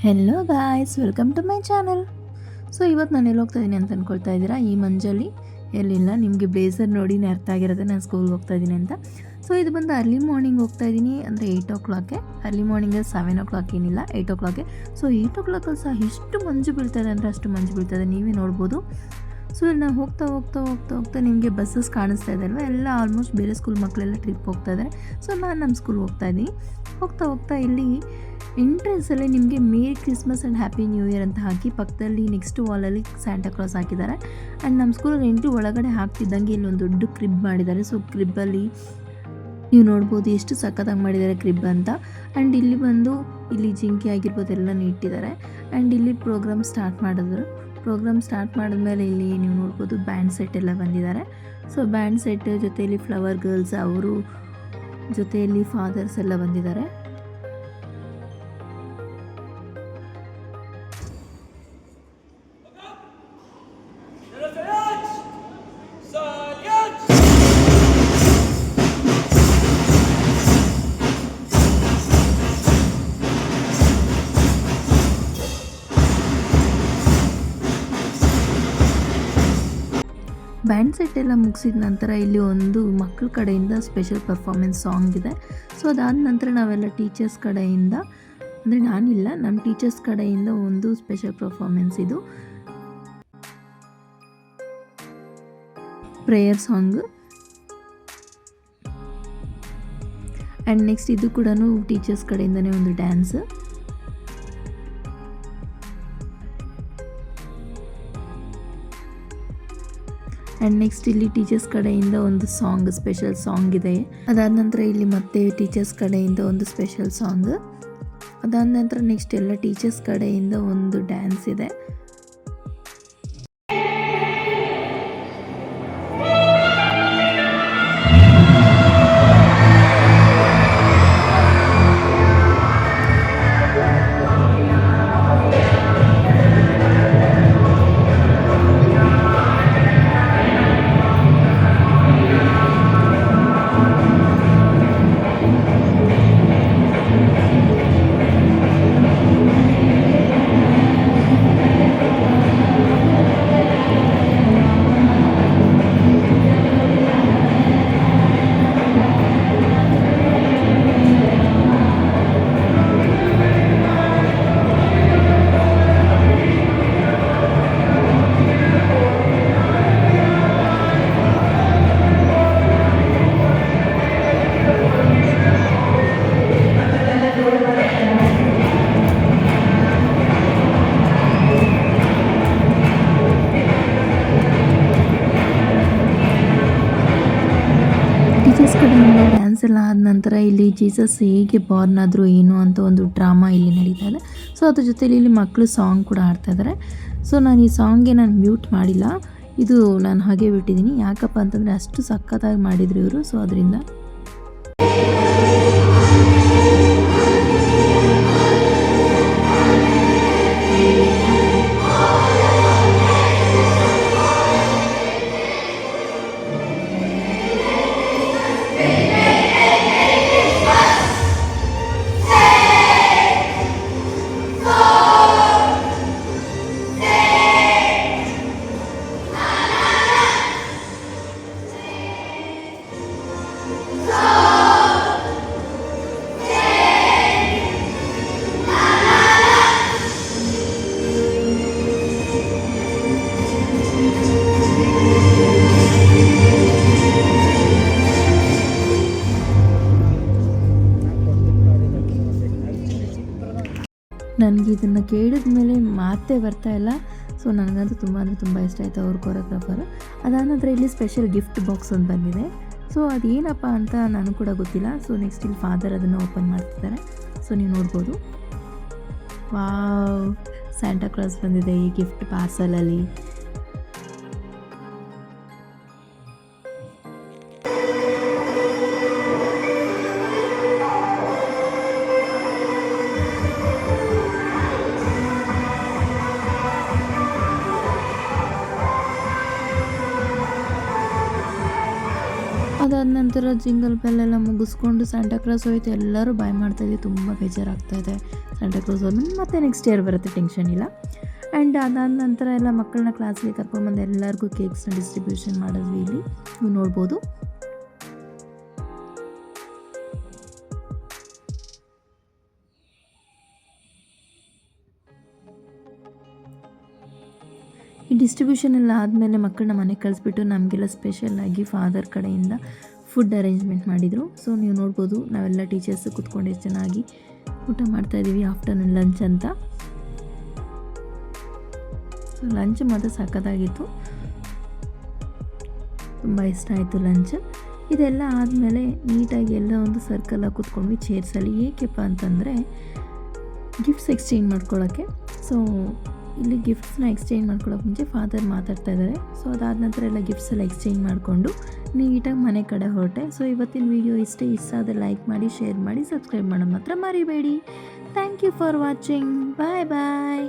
Hello guys, welcome to my channel. So ಇವತ್ತು ನಾನು ಎಲ್ಲಿ ಹೋಗ್ತಾ ಇದ್ದೀನಿ ಅಂತ ಅಂದ್ಕೊಳ್ತಾ ಇದ್ದೀರಾ? ಈ ಮಂಜಲ್ಲಿ ಎಲ್ಲಿಲ್ಲ, ನಿಮಗೆ ಬ್ಲೇಸರ್ ನೋಡಿನೇ ಅರ್ಥ ಆಗಿರುತ್ತೆ ನಾನು ಸ್ಕೂಲ್ಗೆ ಹೋಗ್ತಾ ಇದ್ದೀನಿ ಅಂತ. ಸೊ ಇದು ಬಂದು ಅರ್ಲಿ ಮಾರ್ನಿಂಗ್ ಹೋಗ್ತಾ ಇದ್ದೀನಿ, ಅಂದರೆ 8 o'clock. ಅರ್ಲಿ ಮಾರ್ನಿಂಗ್ 7 o'clock ಏನಿಲ್ಲ, 8 o'clock. ಸೊ 8 o'clock ಸಹ ಎಷ್ಟು ಮಂಜು ಬೀಳ್ತದೆ ಅಂದರೆ ಅಷ್ಟು ಮಂಜು ಬೀಳ್ತದೆ, ನೀವೇ ನೋಡ್ಬೋದು. ಸೊ ಇಲ್ಲಿ ನಾವು ಹೋಗ್ತಾ ಹೋಗ್ತಾ ಹೋಗ್ತಾ ಹೋಗ್ತಾ ನಿಮಗೆ ಬಸ್ಸಸ್ ಕಾಣಿಸ್ತಾ ಇದೆ ಅಲ್ವಾ, ಎಲ್ಲ ಆಲ್ಮೋಸ್ಟ್ ಬೇರೆ ಸ್ಕೂಲ್ ಮಕ್ಕಳೆಲ್ಲ ಟ್ರಿಪ್ ಹೋಗ್ತಾ ಇದ್ದಾರೆ. ಸೊ ನಾನು ನಮ್ಮ ಸ್ಕೂಲ್ ಹೋಗ್ತಾ ಇದ್ದೀನಿ. ಹೋಗ್ತಾ ಹೋಗ್ತಾ ಇಲ್ಲಿ ಎಂಟ್ರೆನ್ಸಲ್ಲಿ ನಿಮಗೆ merry Christmas and happy new year ಅಂತ ಹಾಕಿ ಪಕ್ಕದಲ್ಲಿ ನೆಕ್ಸ್ಟ್ ವಾಲಲ್ಲಿ ಸ್ಯಾಂಟಾ ಕ್ಲಾಸ್ ಹಾಕಿದ್ದಾರೆ. ಆ್ಯಂಡ್ ನಮ್ಮ ಸ್ಕೂಲಲ್ಲಿ ಎಂಟ್ರಿ ಒಳಗಡೆ ಹಾಕ್ತಿದ್ದಂಗೆ ಇಲ್ಲೊಂದು ದೊಡ್ಡ ಕ್ರಿಬ್ ಮಾಡಿದ್ದಾರೆ. ಸೊ ಕ್ರಿಬ್ಬಲ್ಲಿ ನೀವು ನೋಡ್ಬೋದು ಎಷ್ಟು ಸಖತ್ತಾಗಿ ಮಾಡಿದ್ದಾರೆ ಕ್ರಿಬ್ ಅಂತ. ಆ್ಯಂಡ್ ಇಲ್ಲಿ ಬಂದು ಇಲ್ಲಿ ಜಿಂಕೆ ಆಗಿರ್ಬೋದು ಎಲ್ಲನೂ ಇಟ್ಟಿದ್ದಾರೆ. ಆ್ಯಂಡ್ ಇಲ್ಲಿ ಪ್ರೋಗ್ರಾಮ್ ಸ್ಟಾರ್ಟ್ ಮಾಡಿದ್ಮೇಲೆ ಇಲ್ಲಿ ನೀವು ನೋಡ್ಬೋದು ಬ್ಯಾಂಡ್ ಸೆಟ್ ಎಲ್ಲ ಬಂದಿದ್ದಾರೆ. ಸೊ ಬ್ಯಾಂಡ್ ಸೆಟ್ ಜೊತೆಯಲ್ಲಿ ಫ್ಲವರ್ ಗರ್ಲ್ಸ್ ಅವರು ಜೊತೆಯಲ್ಲಿ ಫಾದರ್ಸ್ ಎಲ್ಲ ಬಂದಿದ್ದಾರೆ. ಬ್ಯಾಂಡ್ ಸೆಟ್ ಎಲ್ಲ ಮುಗಿಸಿದ ನಂತರ ಇಲ್ಲಿ ಒಂದು ಮಕ್ಕಳ ಕಡೆಯಿಂದ ಸ್ಪೆಷಲ್ ಪರ್ಫಾರ್ಮೆನ್ಸ್ ಸಾಂಗ್ ಇದೆ. ಸೊ ಅದಾದ ನಂತರ ನಾವೆಲ್ಲ ಟೀಚರ್ಸ್ ಕಡೆಯಿಂದ, ಅಂದರೆ ನಾನಿಲ್ಲ, ನಮ್ಮ ಟೀಚರ್ಸ್ ಕಡೆಯಿಂದ ಒಂದು ಸ್ಪೆಷಲ್ ಪರ್ಫಾರ್ಮೆನ್ಸ್, ಇದು ಪ್ರೇಯರ್ ಸಾಂಗ್. ಆ್ಯಂಡ್ ನೆಕ್ಸ್ಟ್ ಇದು ಕೂಡ ಟೀಚರ್ಸ್ ಕಡೆಯಿಂದನೇ ಒಂದು ಡ್ಯಾನ್ಸ್. ಆ್ಯಂಡ್ ನೆಕ್ಸ್ಟ್ ಇಲ್ಲಿ ಟೀಚರ್ಸ್ ಕಡೆಯಿಂದ ಒಂದು ಸಾಂಗ್, ಸ್ಪೆಷಲ್ ಸಾಂಗ್ ಇದೆ. ಅದಾದ ನಂತರ ಇಲ್ಲಿ ಮತ್ತೆ ಟೀಚರ್ಸ್ ಕಡೆಯಿಂದ ಒಂದು ಸ್ಪೆಷಲ್ ಸಾಂಗ್. ಅದಾದ ನಂತರ ನೆಕ್ಸ್ಟ್ ಎಲ್ಲ ಟೀಚರ್ಸ್ ಕಡೆಯಿಂದ ಒಂದು ಡ್ಯಾನ್ಸ್ ಇದೆ. ಟೀಚರ್ಸ್ ಕಡೆಯಿಂದ ಡ್ಯಾನ್ಸ್ ಎಲ್ಲ ಆದ ನಂತರ ಇಲ್ಲಿ ಜೀಸಸ್ ಹೇಗೆ ಬಾರ್ನ್ ಆದರೂ ಏನು ಅಂತ ಒಂದು ಡ್ರಾಮಾ ಇಲ್ಲಿ ನಡೀತಾ ಇದೆ. ಸೊ ಅದ್ರ ಜೊತೆಲಿ ಇಲ್ಲಿ ಮಕ್ಕಳು ಸಾಂಗ್ ಕೂಡ ಆಡ್ತಾ ಇದ್ದಾರೆ. ಸೊ ನಾನು ಈ ಸಾಂಗ್ಗೆ ಮ್ಯೂಟ್ ಮಾಡಿಲ್ಲ, ಇದು ನಾನು ಹಾಗೆ ಬಿಟ್ಟಿದ್ದೀನಿ. ಯಾಕಪ್ಪ ಅಂತಂದರೆ ಅಷ್ಟು ಸಖತ್ತಾಗಿ ಮಾಡಿದ್ರು ಇವರು. ಸೊ ಅದರಿಂದ ನನಗೆ ಇದನ್ನು ಕೇಳಿದ ಮೇಲೆ ಮಾತೇ ಬರ್ತಾ ಇಲ್ಲ. ಸೊ ನನಗಂತೂ ತುಂಬ ಅಂದರೆ ತುಂಬ ಇಷ್ಟ ಆಯಿತು ಅವ್ರ ಕೊರಿಯೋಗ್ರಾಫರು. ಅದಾದ ನಂತರ ಇಲ್ಲಿ ಸ್ಪೆಷಲ್ ಗಿಫ್ಟ್ ಬಾಕ್ಸ್ ಒಂದು ಬಂದಿದೆ. ಸೊ ಅದೇನಪ್ಪ ಅಂತ ನನಗೆ ಕೂಡ ಗೊತ್ತಿಲ್ಲ. ಸೊ ನೆಕ್ಸ್ಟ್ ಇಲ್ಲಿ ಫಾದರ್ ಅದನ್ನು ಓಪನ್ ಮಾಡ್ತಿದ್ದಾರೆ. ಸೊ ನೀವು ನೋಡ್ಬೋದು, ವಾವ್, ಸ್ಯಾಂಟಾ ಕ್ಲಾಸ್ ಬಂದಿದೆ ಈ ಗಿಫ್ಟ್ ಪಾರ್ಸಲಲ್ಲಿ. ಅದಾದ ನಂತರ ಜಿಂಗಲ್ ಬೆಲ್ಲೆಲ್ಲ ಮುಗಿಸ್ಕೊಂಡು ಸ್ಯಾಂಟಾ ಕ್ಲಾಸ್ ಹೋಯ್ತು. ಎಲ್ಲರೂ ಬಾಯ್ ಮಾಡ್ತಾಯಿದ್ವಿ, ತುಂಬ ಬೇಜಾರಾಗ್ತಾಯಿದೆ. ಸ್ಯಾಂಟಾಕ್ಲಾಸ್ ಅವ್ರು ಮತ್ತೆ ನೆಕ್ಸ್ಟ್ ಇಯರ್ ಬರುತ್ತೆ, ಟೆನ್ಷನ್ ಇಲ್ಲ. ಆ್ಯಂಡ್ ಅದಾದ ನಂತರ ಎಲ್ಲ ಮಕ್ಕಳನ್ನ ಕ್ಲಾಸ್ಗೆ ಕರ್ಕೊಂಡ್ಬಂದು ಎಲ್ಲರಿಗೂ ಕೇಕ್ಸ್ನ ಡಿಸ್ಟ್ರಿಬ್ಯೂಷನ್ ಮಾಡಿದ್ವಿ. ಇಲ್ಲಿ ನೀವು ನೋಡ್ಬೋದು. ಈ ಡಿಸ್ಟ್ರಿಬ್ಯೂಷನ್ ಎಲ್ಲ ಆದಮೇಲೆ ಮಕ್ಕಳನ್ನ ಮನೆಗೆ ಕಳಿಸ್ಬಿಟ್ಟು ನಮಗೆಲ್ಲ ಸ್ಪೆಷಲಾಗಿ ಫಾದರ್ ಕಡೆಯಿಂದ ಫುಡ್ ಅರೇಂಜ್ಮೆಂಟ್ ಮಾಡಿದರು. ಸೊ ನೀವು ನೋಡ್ಬೋದು, ನಾವೆಲ್ಲ ಟೀಚರ್ಸ್ ಕೂತ್ಕೊಂಡು ಚೆನ್ನಾಗಿ ಊಟ ಮಾಡ್ತಾಯಿದ್ದೀವಿ, ಆಫ್ಟರ್ನೂನ್ ಲಂಚ್ ಅಂತ. ಸೊ ಲಂಚ್ ಮಾತ್ರ ಸಖತ್ತಾಗಿತ್ತು, ತುಂಬ ಇಷ್ಟ ಆಯಿತು ಲಂಚ್. ಇದೆಲ್ಲ ಆದಮೇಲೆ ನೀಟಾಗಿ ಎಲ್ಲ ಒಂದು ಸರ್ಕಲಾಗಿ ಕೂತ್ಕೊಂಡ್ವಿ ಚೇರ್ಸಲ್ಲಿ. ಏಕೆಪ್ಪ ಅಂತಂದರೆ ಗಿಫ್ಟ್ಸ್ ಎಕ್ಸ್ಚೇಂಜ್ ಮಾಡ್ಕೊಳ್ಳೋಕ್ಕೆ. ಸೊ ಇಲ್ಲಿ ಗಿಫ್ಟ್ಸ್ನ ಎಕ್ಸ್ಚೇಂಜ್ ಮಾಡ್ಕೊಳ್ಳೋಕೆ ಮುಂಚೆ ಫಾದರ್ ಮಾತಾಡ್ತಾ ಇದ್ದಾರೆ. ಸೊ ಅದಾದ ನಂತರ ಎಲ್ಲ ಗಿಫ್ಟ್ಸ್ ಎಲ್ಲ ಎಕ್ಸ್ಚೇಂಜ್ ಮಾಡಿಕೊಂಡು ನೀಟಾಗಿ ಮನೆ ಕಡೆ ಹೊರಟೆ. ಸೊ ಇವತ್ತಿನ ವಿಡಿಯೋ ಇಷ್ಟ ಆದರೆ ಲೈಕ್ ಮಾಡಿ, ಶೇರ್ ಮಾಡಿ, ಸಬ್ಸ್ಕ್ರೈಬ್ ಮಾಡೋದು ಮಾತ್ರ ಮರಿಬೇಡಿ. Thank you for watching. Bye bye.